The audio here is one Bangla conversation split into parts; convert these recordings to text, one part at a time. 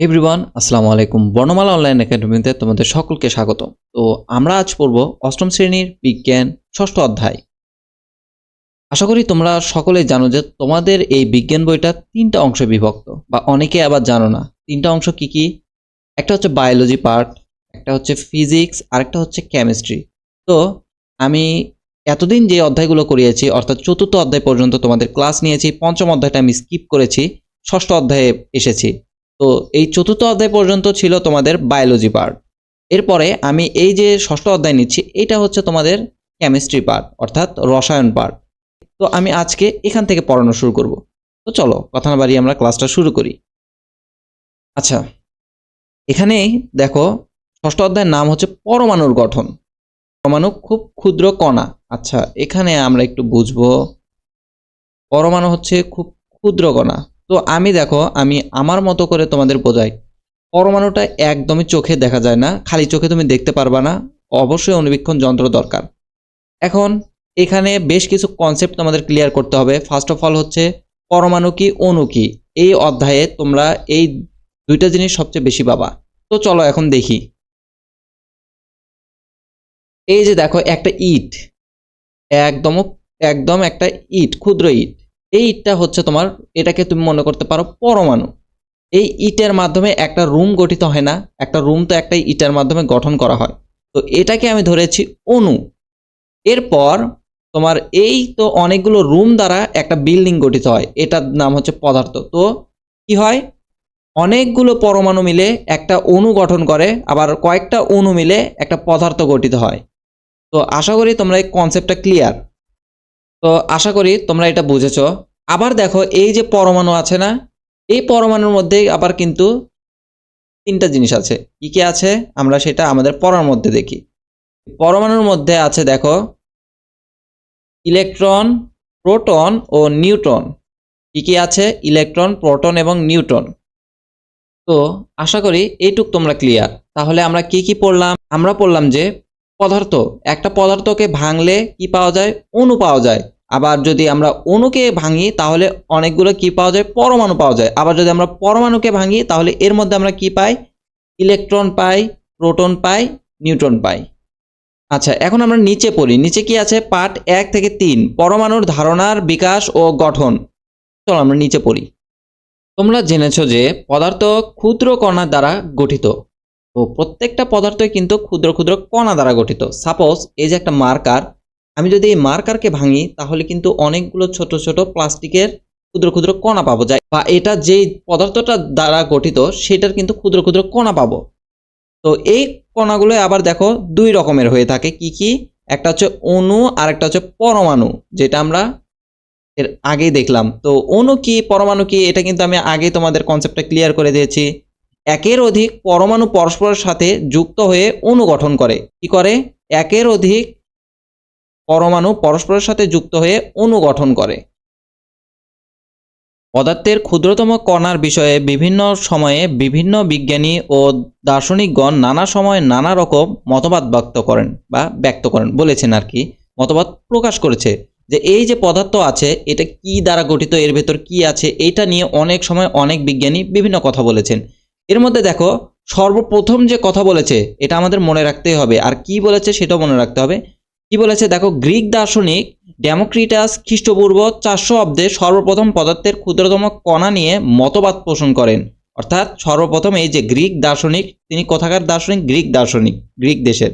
এভরিওয়ান আসসালামু আলাইকুম। বর্ণমালা অনলাইন একাডেমিতে তোমাদের সকলকে স্বাগত। তো আমরা আজ পড়ব অষ্টম শ্রেণীর বিজ্ঞান ষষ্ঠ অধ্যায়। আশা করি তোমরা সকলেই জানো যে তোমাদের এই বিজ্ঞান বইটা তিনটা অংশে বিভক্ত, বা অনেকে আবার জানো না। তিনটা অংশ কি কি? একটা হচ্ছে বায়োলজি পার্ট, একটা হচ্ছে ফিজিক্স, আর একটা হচ্ছে কেমিস্ট্রি। তো আমি এতদিন যে অধ্যায়গুলো করিয়েছি, অর্থাৎ চতুর্থ অধ্যায় পর্যন্ত তোমাদের ক্লাস নিয়েছি, পঞ্চম অধ্যায়টা আমি স্কিপ করেছি, ষষ্ঠ অধ্যায়ে এসেছি। তো এই চতুর্থ অধ্যায় পর্যন্ত ছিল তোমাদের বায়োলজি পার্ট। এরপরে আমি এই যে ষষ্ঠ অধ্যায় নিচ্ছি, এটা হচ্ছে তোমাদের কেমিস্ট্রি পার্ট, অর্থাৎ রসায়ন পার্ট। তো আমি আজকে এখান থেকে পড়ানো শুরু করব। তো চলো কথা না বাড়িয়ে আমরা ক্লাসটা শুরু করি। আচ্ছা, এখানেই দেখো ষষ্ঠ অধ্যায়ের নাম হচ্ছে পরমাণুর গঠন। পরমাণু খুব ক্ষুদ্র কণা। আচ্ছা, এখানে আমরা একটু বুঝবো পরমাণু হচ্ছে খুব ক্ষুদ্র কণা। তো আমি আমার মতো করে তোমাদের বোঝাই। পরমাণুটা একদমই চোখে দেখা যায় না, খালি চোখে তুমি দেখতে পারবা না, অবশ্যই অনুবীক্ষণ যন্ত্র দরকার। এখন এখানে বেশ কিছু কনসেপ্ট তোমাদের ক্লিয়ার করতে হবে। ফার্স্ট অফ অল হচ্ছে পরমাণু কি, অণু কি। এই অধ্যায়ে তোমরা এই দুইটা জিনিস সবচেয়ে বেশি পাবা। তো চলো এখন দেখি। এই যে দেখো একটা ইট, একদম একদম একটা ইট, ক্ষুদ্র ইট। এই ইটটা হচ্ছে তোমার, এটাকে তুমি মনে করতে পারো পরমাণু। এই ইটের মাধ্যমে একটা রুম গঠিত হয় না? একটা রুম তো একটা ইটের মাধ্যমে গঠন করা হয়। তো এটাকে আমি ধরেছি অণু। এরপর তোমার এই তো অনেকগুলো রুম দ্বারা একটা বিল্ডিং গঠিত হয়, এটার নাম হচ্ছে পদার্থ। তো কি হয়, অনেকগুলো পরমাণু মিলে একটা অণু গঠন করে, আবার কয়েকটা অণু মিলে একটা পদার্থ গঠিত হয়। তো আশা করি তোমরা এই কনসেপ্টটা ক্লিয়ার। তো আশা করি তোমরা এটা বুঝেছো। আবার দেখো এই যে পরমাণু আছে না, এই পরমাণুর মধ্যে আবার কিন্তু তিনটা জিনিস আছে। কি কি আছে আমরা সেটা আমাদের পড়ার মধ্যে দেখি। পরমাণুর মধ্যে আছে দেখো ইলেকট্রন, প্রোটন ও নিউট্রন। কি কি আছে? ইলেকট্রন, প্রোটন এবং নিউট্রন। তো আশা করি এইটুক তোমরা ক্লিয়ার। তাহলে আমরা কি কি পড়লাম? আমরা পড়লাম যে পদার্থ, একটা পদার্থকে ভাঙলে কি পাওয়া যায়? অণু পাওয়া যায়। আবার যদি আমরা অণুকে ভাঙি তাহলে অনেকগুলো কি পাওয়া যায়? পরমাণু পাওয়া যায়। আবার যদি আমরা পরমাণুকে ভাঙি তাহলে এর মধ্যে আমরা কি পাই? ইলেকট্রন পাই, প্রোটন পাই, নিউট্রন পাই। আচ্ছা, এখন আমরা নিচে পড়ি। নিচে কি আছে? পার্ট 1 থেকে 3, পরমাণুর ধারণার বিকাশ ও গঠন। চলো আমরা নিচে পড়ি। তোমরা জেনেছো যে পদার্থ ক্ষুদ্র কণা দ্বারা গঠিত। তো প্রত্যেকটা পদার্থই কিন্তু ক্ষুদ্র ক্ষুদ্র কণা দ্বারা গঠিত। সাপোজ এই যে একটা মার্কার, আমি যদি এই মার্কারকে ভাঙি তাহলে কিন্তু অনেকগুলো ছোট ছোট প্লাস্টিকের ক্ষুদ্র ক্ষুদ্র কণা পাবো যায়, বা এটা যেই পদার্থটা দ্বারা গঠিত সেটার কিন্তু ক্ষুদ্র ক্ষুদ্র কণা পাবো। তো এই কণাগুলো আবার দেখো দুই রকমের হয়ে থাকে। কি কি? একটা হচ্ছে অণু আর একটা হচ্ছে পরমাণু, যেটা আমরা এর আগেই দেখলাম। তো অণু কি, পরমাণু কি, এটা কিন্তু আমি আগে তোমাদের কনসেপ্টটা ক্লিয়ার করে দিয়েছি। একের অধিক পরমাণু পরস্পরের সাথে যুক্ত হয়ে অণু গঠন করে। কি করে? একের অধিক পরমাণু পরস্পরের সাথে যুক্ত হয়ে অণু গঠন করে। পদার্থের ক্ষুদ্রতম কণার বিষয়ে বিভিন্ন সময়ে বিভিন্ন বিজ্ঞানী ও দার্শনিকগণ নানা সময় নানা রকম মতবাদ ব্যক্ত করেন বলেছেন আর কি, মতবাদ প্রকাশ করেছে যে এই যে পদার্থ আছে এটা কি দ্বারা গঠিত, এর ভেতর কি আছে, এটা নিয়ে অনেক সময় অনেক বিজ্ঞানী বিভিন্ন কথা বলেছেন। এর মধ্যে দেখো সর্বপ্রথম যে কথা বলেছে এটা আমাদের মনে রাখতেই হবে, আর কি বলেছে সেটাও মনে রাখতে হবে। কি বলেছে দেখো, গ্রিক দার্শনিক ডেমোক্রিটাস খ্রিস্টপূর্ব 400 অব্দে সর্বপ্রথম পদার্থের ক্ষুদ্রতম কণা নিয়ে মতবাদ পোষণ করেন। অর্থাৎ সর্বপ্রথম এই যে গ্রিক দার্শনিক, তিনি কোথাকার দার্শনিক? গ্রিক দার্শনিক, গ্রিক দেশের।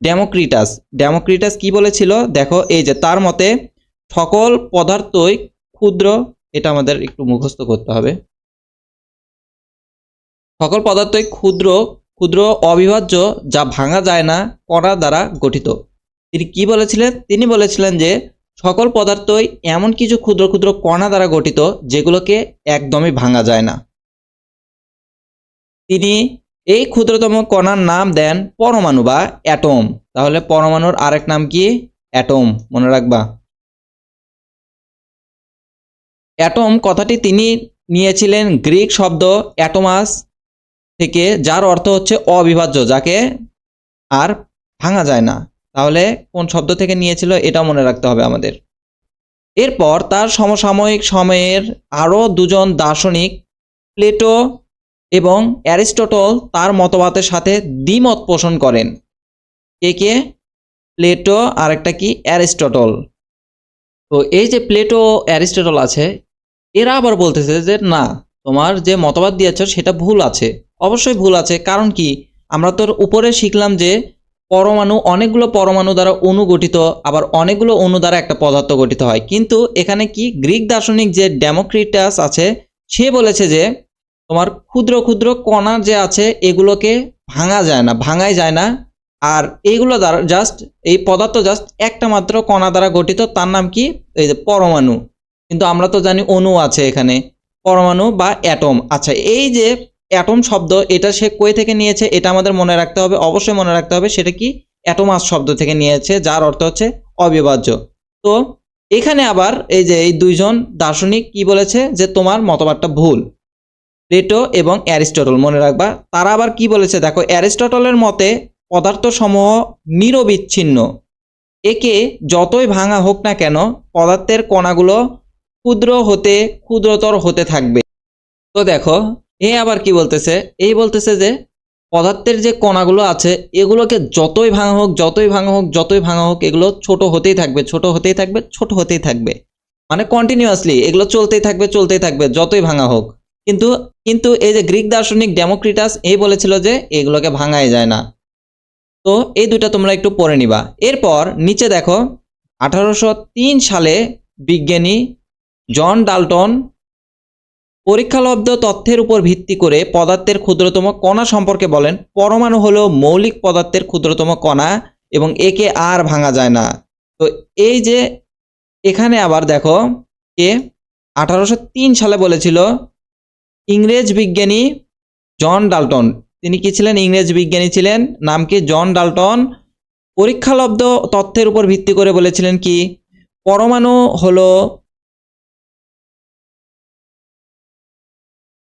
ডেমোক্রিটাস, ডেমোক্রিটাস কি বলেছিল দেখো, এই যে তার মতে সকল পদার্থই ক্ষুদ্র। এটা আমাদের একটু মুখস্থ করতে হবে। সকল পদার্থই ক্ষুদ্র ক্ষুদ্র অবিভাজ্য, যা ভাঙা যায় না, কণা দ্বারা গঠিত। তিনি কি বলেছিলেন? তিনি বলেছিলেন যে সকল পদার্থই এমন কিছু ক্ষুদ্র ক্ষুদ্র কণা দ্বারা গঠিত যেগুলোকে একদমই ভাঙা যায় না। তিনি এই ক্ষুদ্রতম কণার নাম দেন পরমাণু বা অ্যাটম। তাহলে পরমাণুর আরেক নাম কি? অ্যাটম, মনে রাখবা। অ্যাটম কথাটি তিনি নিয়েছিলেন গ্রিক শব্দ অ্যাটোমাস থেকে, যার অর্থ হচ্ছে অবিভাজ্য, যাকে আর ভাঙা যায় না। তাহলে কোন শব্দ থেকে নিয়েছিল এটা মনে রাখতে হবে আমাদের। এরপর তার সমসাময়িক সময়ের আরও দুজন দার্শনিক, প্লেটো এবং অ্যারিস্টটল তার মতবাদের সাথে দ্বিমত পোষণ করেন। কে? প্লেটো আর একটা কি অ্যারিস্টটল। তো এই যে প্লেটো অ্যারিস্টটল আছে, এরা আবার বলতেছে যে না, তোমার যে মতবাদ দিয়েছ সেটা ভুল আছে। অবশ্যই ভুল আছে, কারণ কি আমরা তো উপরে শিখলাম যে পরমাণু অনেকগুলো পরমাণু দ্বারা অণু গঠিত, আবার অনেকগুলো অণু দ্বারা একটা পদার্থ গঠিত হয়। কিন্তু এখানে কি গ্রিক দার্শনিক যে ডেমোক্রিটাস আছে, সে বলেছে যে তোমার ক্ষুদ্র ক্ষুদ্র কণা যে আছে এগুলোকে ভাঙাই যায় না। আর এইগুলো দ্বারা জাস্ট এই পদার্থ জাস্ট একটা মাত্র কণা দ্বারা গঠিত, তার নাম কি? এই যে পরমাণু। কিন্তু আমরা তো জানি অণু আছে এখানে, পরমাণু বা অ্যাটম। আচ্ছা, এই যে অ্যাটম শব্দ, এটা সে কই থেকে নিয়েছে এটা আমাদের মনে রাখতে হবে, অবশ্যই মনে রাখতে হবে। সেটা কি? অ্যাটোমাস শব্দ থেকে নিয়েছে, যার অর্থ হচ্ছে অবিভাজ্য। তো এখানে আবার এই যে এই দুইজন দার্শনিক কি বলেছে যে তোমার মতবাদটা ভুল, প্লেটো এবং অ্যারিস্টটল, মনে রাখবা। তারা আবার কি বলেছে দেখো, অ্যারিস্টটলের মতে পদার্থ সমূহ নিরবিচ্ছিন্ন, একে যতই ভাঙা হোক না কেন পদার্থের কণাগুলো ক্ষুদ্র হতে ক্ষুদ্রতর হতে থাকবে। তো দেখো, এ আবার কি বলতেছে, এই বলতেছে যে পদার্থের যে কণাগুলো আছে এগুলোকে যতই ভাঙা হোক এগুলো ছোট হতেই থাকবে, ছোট হতেই থাকবে। মানে কন্টিনিউয়াসলি এগুলো চলতেই থাকবে যতই ভাঙা হোক। কিন্তু কিন্তু এই যে গ্রিক দার্শনিক ডেমোক্রিটাস এই বলেছিল যে এগুলোকে ভাঙাই যায় না। তো এই দুইটা তোমরা একটু পড়ে নিবা। এরপর নিচে দেখো, 1803 সালে বিজ্ঞানী জন ডাল্টন পরীক্ষালব্ধ তথ্যের উপর ভিত্তি করে পদার্থের ক্ষুদ্রতম কণা সম্পর্কে বলেন, পরমাণু হলো মৌলিক পদার্থের ক্ষুদ্রতম কণা এবং একে আর ভাঙা যায় না। তো এই যে এখানে আবার দেখো, কে 1803 সালে বলেছিল ইংরেজ বিজ্ঞানী জন ডাল্টন। তিনি কি ছিলেন? ইংরেজ বিজ্ঞানী ছিলেন, নাম কি? John Dalton. পরীক্ষালব্ধ তথ্যের উপর ভিত্তি করে বলেছিলেন কি,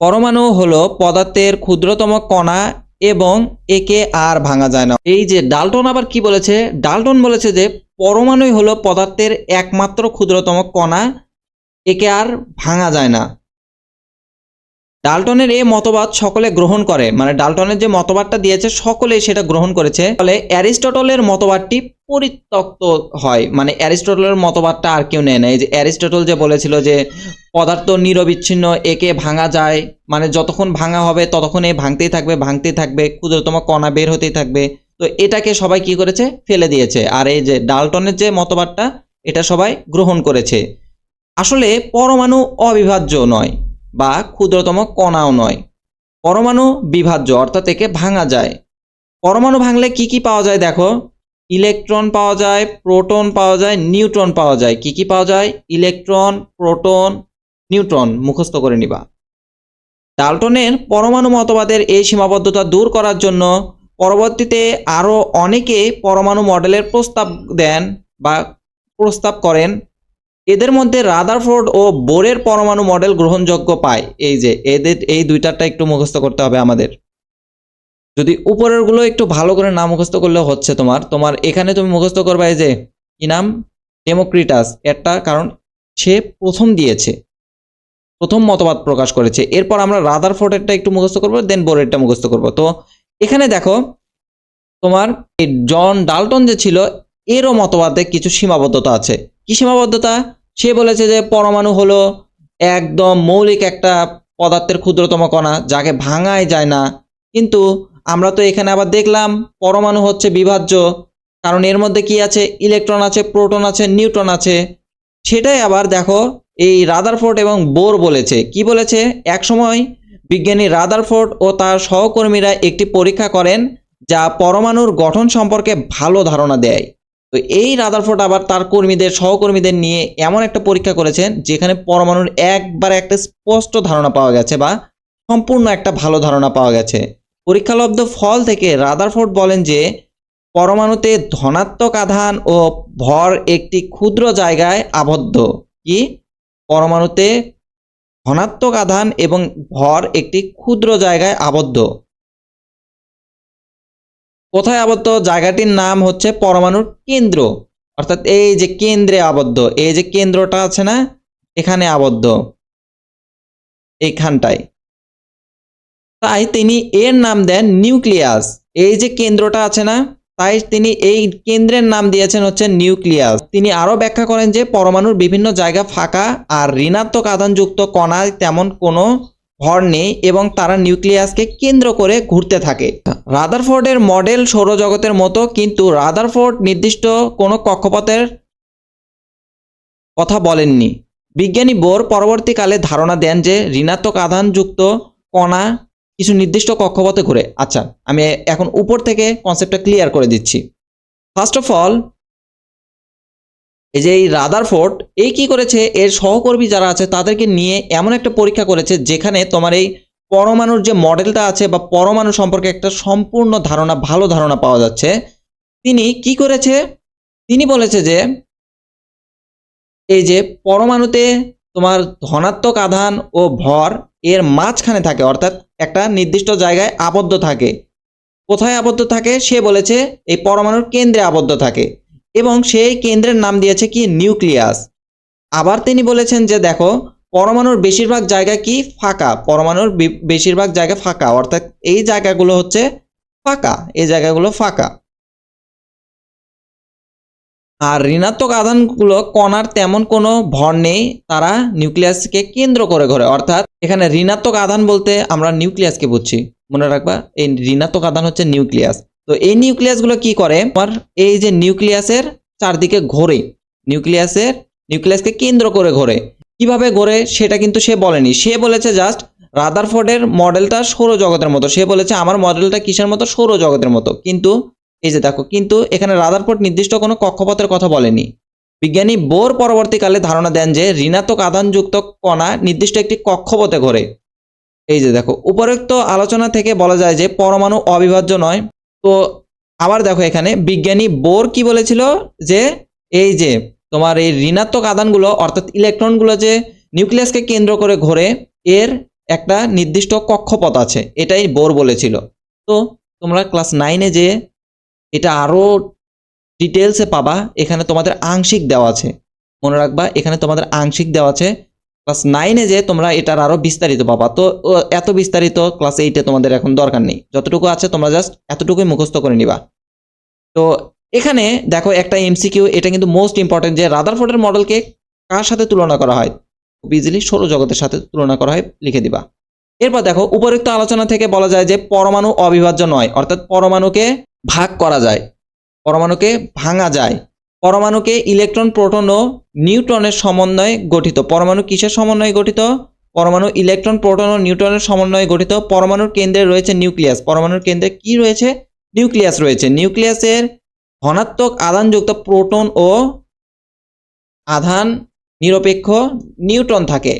পরমাণু হলো পদার্থের ক্ষুদ্রতম কণা এবং একে আর ভাঙা যায় না। এই যে ডাল্টন আবার কি বলেছে, ডাল্টন বলেছে যে পরমাণুই হলো পদার্থের একমাত্র ক্ষুদ্রতম কণা, একে আর ভাঙা যায় না। ডাল্টনের এই মতবাদ সকলে গ্রহণ করে, মানে ডাল্টনের যে মতবাদটা দিয়েছে সকলেই সেটা গ্রহণ করেছে। ফলে অ্যারিস্টটলের মতবাদটি পরিত্যক্ত হয়, মানে অ্যারিস্টটলের মতবাদটা আর কেউ নেয় না। এই যে অ্যারিস্টটল যে বলেছিল যে পদার্থ নিরবিচ্ছিন্ন, একে ভাঙা যায়, মানে যতক্ষণ ভাঙা হবে ততক্ষণ এ ভাঙতেই থাকবে, ক্ষুদ্রতম কণা বের হতেই থাকবে। তো এটাকে সবাই কি করেছে? ফেলে দিয়েছে। আর এই যে ডাল্টনের যে মতবাদটা, এটা সবাই গ্রহণ করেছে। আসলে পরমাণু অবিভাজ্য নয় বা ক্ষুদ্রতম কণাও নয়, পরমাণু বিভাজ্য, অর্থাৎ একে ভাঙা যায়। পরমাণু ভাঙলে কি কি পাওয়া যায় দেখো, ইলেকট্রন পাওয়া যায়, প্রোটন পাওয়া যায়, নিউট্রন পাওয়া যায়। কি কি পাওয়া যায়? ইলেকট্রন, প্রোটন, নিউট্রন, মুখস্থ করে নিবা। ডাল্টনের পরমাণু মতবাদের এই সীমাবদ্ধতা দূর করার জন্য পরবর্তীতে আরও অনেকে পরমাণু মডেলের প্রস্তাব দেন বা প্রস্তাব করেন। এদের মধ্যে রাদারফোর্ড ও বোরের পরমাণু মডেল গ্রহণযোগ্য পায়। এই যে এদের এই দুইটারটা একটু মুখস্থ করতে হবে আমাদের। যদি উপরের গুলো একটু ভালো করে না মুখস্থ করলে হচ্ছে তোমার এখানে তুমি মুখস্থ করবে এই যে কি নাম, ডেমোক্রিটাস, এটা কারণ সে প্রথম দিয়েছে, প্রথম মতবাদ প্রকাশ করেছে। এরপর আমরা রাদারফোর্ডেরটা একটু মুখস্থ করবো, দেন বোরেরটা মুখস্থ করবো। তো এখানে দেখো, তোমার জন ডাল্টন যে ছিল, এরও মতবাদে কিছু সীমাবদ্ধতা আছে। কি সীমাবদ্ধতা? সে বলেছে যে পরমাণু হলো একদম মৌলিক একটা পদার্থের ক্ষুদ্রতম কণা, যাকে ভাঙাই যায় না। কিন্তু আমরা তো এখানে আবার দেখলাম পরমাণু হচ্ছে বিভাজ্য, কারণ এর মধ্যে কি আছে? ইলেকট্রন আছে, প্রোটন আছে, নিউট্রন আছে। সেটাই আবার দেখো এই রাদারফোর্ড এবং বোর বলেছে। কি বলেছে? এক সময় বিজ্ঞানী রাদারফোর্ড ও তার সহকর্মীরা একটি পরীক্ষা করেন যা পরমাণুর গঠন সম্পর্কে ভালো ধারণা দেয়। তো এই রাদারফোর্ড আবার তার সহকর্মীদের নিয়ে এমন একটা পরীক্ষা করেছেন যেখানে পরমাণুর একবারে একটা স্পষ্ট ধারণা পাওয়া গেছে বা সম্পূর্ণ একটা ভালো ধারণা পাওয়া গেছে। পরীক্ষালব্ধ ফল থেকে রাদারফোর্ড বলেন যে পরমাণুতে ধনাত্মক আধান ও ভর একটি ক্ষুদ্র জায়গায় আবদ্ধ। কি? পরমাণুতে ধনাত্মক আধান এবং ভর একটি ক্ষুদ্র জায়গায় আবদ্ধ। কোথায় আবদ্ধ? জায়গাটির নাম হচ্ছে পরমাণুর কেন্দ্র, অর্থাৎ এই যে কেন্দ্রে আবদ্ধ, এই যে কেন্দ্রটা আছে না, এখানে আবদ্ধ, এইখানটায়। তাই তিনি এর নাম দেন নিউক্লিয়াস। এই যে কেন্দ্রটা আছে না, তাই তিনি এই কেন্দ্রের নাম দিয়েছেন হচ্ছে নিউক্লিয়াস। তিনি আরো ব্যাখ্যা করেন যে পরমাণুর বিভিন্ন জায়গা ফাঁকা আর ঋণাত্মক আধানযুক্ত কণায় তেমন কোনো ভর নেই এবং তারা নিউক্লিয়াসকে কেন্দ্র করে ঘুরতে থাকে। রাদারফোর্ডের মডেল সৌরজগতের মতো, কিন্তু রাদারফোর্ড নির্দিষ্ট কোনো কক্ষপথের কথা বলেননি। বিজ্ঞানী বোর পরবর্তীকালে ধারণা দেন যে ঋণাত্মক আধানযুক্ত কণা কিছু নির্দিষ্ট কক্ষপথে ঘুরে। আচ্ছা, আমি এখন উপর থেকে কনসেপ্টটা ক্লিয়ার করে দিচ্ছি। ফার্স্ট অফ অল, এই যে এই রাদারফোর্ড এই কি করেছে, এর সহকর্মী যারা আছে তাদেরকে নিয়ে এমন একটা পরীক্ষা করেছে যেখানে তোমার এই পরমাণুর যে মডেলটা আছে বা পরমাণু সম্পর্কে একটা সম্পূর্ণ ধারণা, ভালো ধারণা পাওয়া যাচ্ছে। তিনি কি করেছে, তিনি বলেছে যে এই যে পরমাণুতে তোমার ধনাত্মক আধান ও ভর এর মাঝখানে থাকে, অর্থাৎ একটা নির্দিষ্ট জায়গায় আবদ্ধ থাকে। কোথায় আবদ্ধ থাকে সে বলেছে এই পরমাণুর কেন্দ্রে আবদ্ধ থাকে এবং সেই কেন্দ্রের নাম দিয়েছে কি নিউক্লিয়াস। আবার তিনি বলেছেন যে দেখো পরমাণুর বেশিরভাগ জায়গা কি ফাঁকা, পরমাণুর বেশিরভাগ জায়গা ফাঁকা, অর্থাৎ এই জায়গাগুলো হচ্ছে ফাঁকা, এই জায়গাগুলো ফাঁকা। আর ঋণাত্মক আধানগুলো কণার তেমন কোনো ভর নেই, তারা নিউক্লিয়াসকে কেন্দ্র করে ঘোরে। অর্থাৎ এখানে ঋণাত্মক আধান বলতে আমরা নিউক্লিয়াসকে বুঝছি, মনে রাখবা এই ঋণাত্মক আধান হচ্ছে নিউক্লিয়াস। তো এই নিউক্লিয়াসগুলো কি করে, আমার এই যে নিউক্লিয়াসের চারদিকে ঘোরে, নিউক্লিয়াসকে কেন্দ্র করে ঘোরে। কিভাবে ঘোরে সেটা কিন্তু সে বলেনি, সে বলেছে জাস্ট রাদারফোর্ডের মডেলটা সৌরজগতের মতো। সে বলেছে আমার মডেলটা কিসের মতো, সৌরজগতের মতো। কিন্তু এই যে দেখো, কিন্তু এখানে রাদারফোর্ড নির্দিষ্ট কোনো কক্ষপথের কথা বলেনি। বিজ্ঞানী বোর পরবর্তীকালে ধারণা দেন যে ঋণাত্মক আধানযুক্ত কণা নির্দিষ্ট একটি কক্ষপথে ঘোরে। এই যে দেখো, উপরোক্ত আলোচনা থেকে বলা যায় যে পরমাণু অবিভাজ্য নয়। তো আবার দেখো এখানে বিজ্ঞানী বোর কি বলেছিল যে এই যে তোমার এই ঋণাত্মক আধানগুলো অর্থাৎ ইলেকট্রনগুলো যে নিউক্লিয়াসকে কেন্দ্র করে ঘোরে, এর একটা নির্দিষ্ট কক্ষপথ আছে, এটাই বোর বলেছিল। তো তোমরা ক্লাস 9-এ যে এটা আরো ডিটেলসে পাবা, এখানে তোমাদের আংশিক দেওয়া আছে, মনে রাখবা এখানে তোমাদের আংশিক দেওয়া আছে। ক্লাস 9-এ যে তোমরা এটার আরো বিস্তারিত পাবা। তো এত বিস্তারিত ক্লাস 8-এ তোমাদের এখন দরকার নেই, যতটুকু আছে তোমরা জাস্ট এতটুকুই মুখস্থ করে নিবা। তো এখানে দেখো একটা এমসিকিউ, এটা কিন্তু মোস্ট ইম্পর্টেন্ট, যে রাদারফোর্ডের মডেলকে কার সাথে তুলনা করা হয়, খুব ইজিলি সৌরজগতের সাথে তুলনা করা হয়, লিখে দিবা। এরপর দেখো উপরোক্ত আলোচনা থেকে বলা যায় যে পরমাণু অবিভাজ্য নয়, অর্থাৎ পরমাণুকে ভাগ করা যায়, পরমাণুকে ভাঙা যায়। পরমাণুকে ইলেকট্রন, প্রোটন ও নিউট্রনের সমন্বয়ে গঠিত। পরমাণু কিসের সমন্বয়ে গঠিত, পরমাণু ইলেকট্রন, প্রোটন ও নিউট্রনের সমন্বয়ে গঠিত। পরমাণুর কেন্দ্রে রয়েছে নিউক্লিয়াস, পরমাণুর কেন্দ্রে কি রয়েছে, নিউক্লিয়াস রয়েছে। নিউক্লিয়াসের ধনাত্মক আধানযুক্ত প্রোটন ও আধান নিরপেক্ষ নিউট্রন থাকে।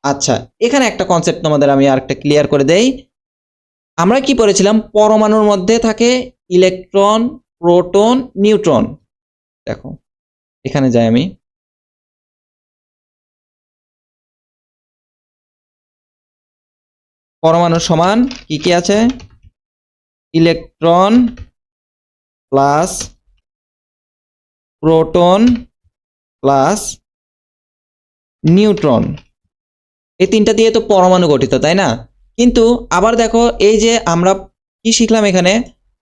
আচ্ছা, এখানে একটা কনসেপ্ট তোমাদের আমি আরেকটা ক্লিয়ার করে দেই। আমরা কি পড়েছিলাম, পরমাণুর মধ্যে থাকে ইলেকট্রন, প্রোটন, নিউট্রন। দেখো এখানে যাই আমি, পরমাণু সমান কি কি আছে, electron plus proton plus neutron, এই তিনটা দিয়ে তো পরমাণু গঠিত, তাই না? কিন্তু আবার দেখো এই যে আমরা কি শিখলাম, এখানে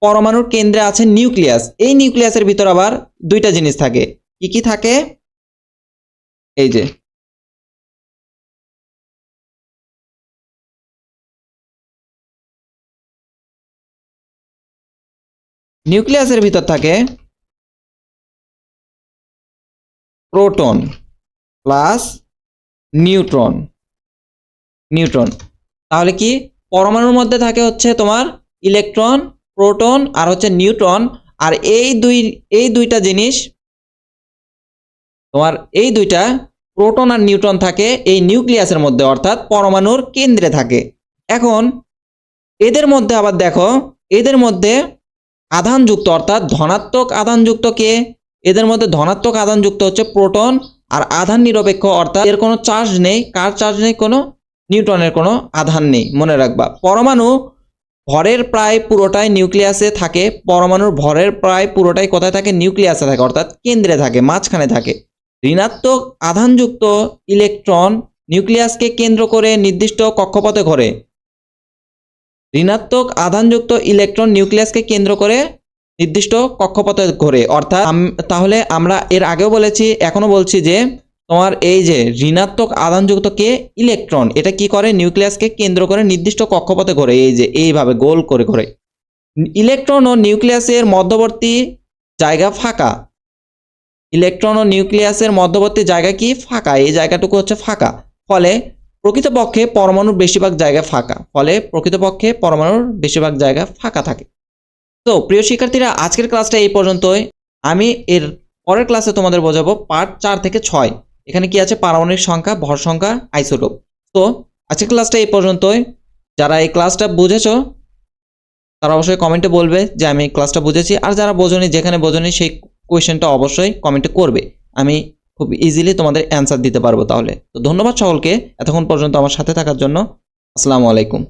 পরমাণুর কেন্দ্রে আছে নিউক্লিয়াস, এই নিউক্লিয়াসের ভিতর আবার দুইটা জিনিস থাকে। কি কি থাকে, এই যে নিউক্লিয়াসের ভিতর থাকে প্রোটন প্লাস নিউট্রন, তাহলে কি পরমাণুর মধ্যে থাকে হচ্ছে তোমার ইলেকট্রন, প্রোটন আর হচ্ছে নিউট্রন। আর এই দুইটা জিনিস তোমার, এই দুইটা প্রোটন আর নিউট্রন থাকে এই নিউক্লিয়াসের মধ্যে, অর্থাৎ পরমাণুর কেন্দ্রে থাকে। এখন এদের মধ্যে আবার দেখো, এদের মধ্যে আধানযুক্ত অর্থাৎ ধনাত্মক আধানযুক্ত কে, এদের মধ্যে ধনাত্মক আধানযুক্ত হচ্ছে প্রোটন, আর আধান নিরপেক্ষ অর্থাৎ এর কোনো চার্জ নেই, কার চার্জ নেই, কোনো নিউট্রনের কোনো আধান নেই। মনে রাখবা পরমাণু ভরের প্রায় পুরোটাই নিউক্লিয়াসে থাকে, পরমাণুর ভরের প্রায় পুরোটাই কোথায় থাকে, নিউক্লিয়াসে থাকে, অর্থাৎ কেন্দ্রে থাকে, মাঝখানে থাকে। ঋণাত্মক আধানযুক্ত ইলেকট্রন নিউক্লিয়াসকে কেন্দ্র করে নির্দিষ্ট কক্ষপথে ঘোরে। ঋণাত্মক আধানযুক্ত ইলেকট্রন নিউক্লিয়াসকে কেন্দ্র করে নির্দিষ্ট কক্ষপথে ঘোরে। অর্থাৎ তাহলে আমরা এর আগেও বলেছি, এখনো বলছি যে তোমার এই যে ঋণাত্মক আধানযুক্ত কে ইলেকট্রন, এটা কি করে নিউক্লিয়াসকে কেন্দ্র করে নির্দিষ্ট কক্ষপথে ঘোরে, এই যে এইভাবে গোল করে ঘোরে। ইলেকট্রন ও নিউক্লিয়াসের মধ্যবর্তী জায়গা ফাঁকা। ইলেকট্রন ও নিউক্লিয়াসের মধ্যবর্তী জায়গা কি ফাঁকা, এই জায়গাটুকু হচ্ছে ফাঁকা। ফলে প্রকৃতপক্ষে পরমাণুর বেশিরভাগ জায়গা ফাঁকা। ফাঁকা থাকে। তো প্রিয় শিক্ষার্থীরা, আজকের ক্লাসটা এই পর্যন্তই। আমি এর পরের ক্লাসে তোমাদের বোঝাবো পার্ট 4 থেকে 6। এখানে কি আছে, পারমাণবিক সংখ্যা, ভর সংখ্যা, আইসোটোপ। তো আজকের ক্লাসটা এই পর্যন্তই। যারা এই ক্লাসটা বুঝেছো তারা অবশ্যই কমেন্টে বলবে যে আমি এই ক্লাসটা বুঝেছি, আর যারা বোঝোনি, যেখানে বোঝোনি সেই কোয়েশ্চেনটা অবশ্যই কমেন্টে করবে। আমি খুব ইজিলি তোমাদের অ্যান্সার দিতে পারবো তাহলে। তো ধন্যবাদ সকলকে এতক্ষণ পর্যন্ত আমার সাথে থাকার জন্য। আসসালামু আলাইকুম।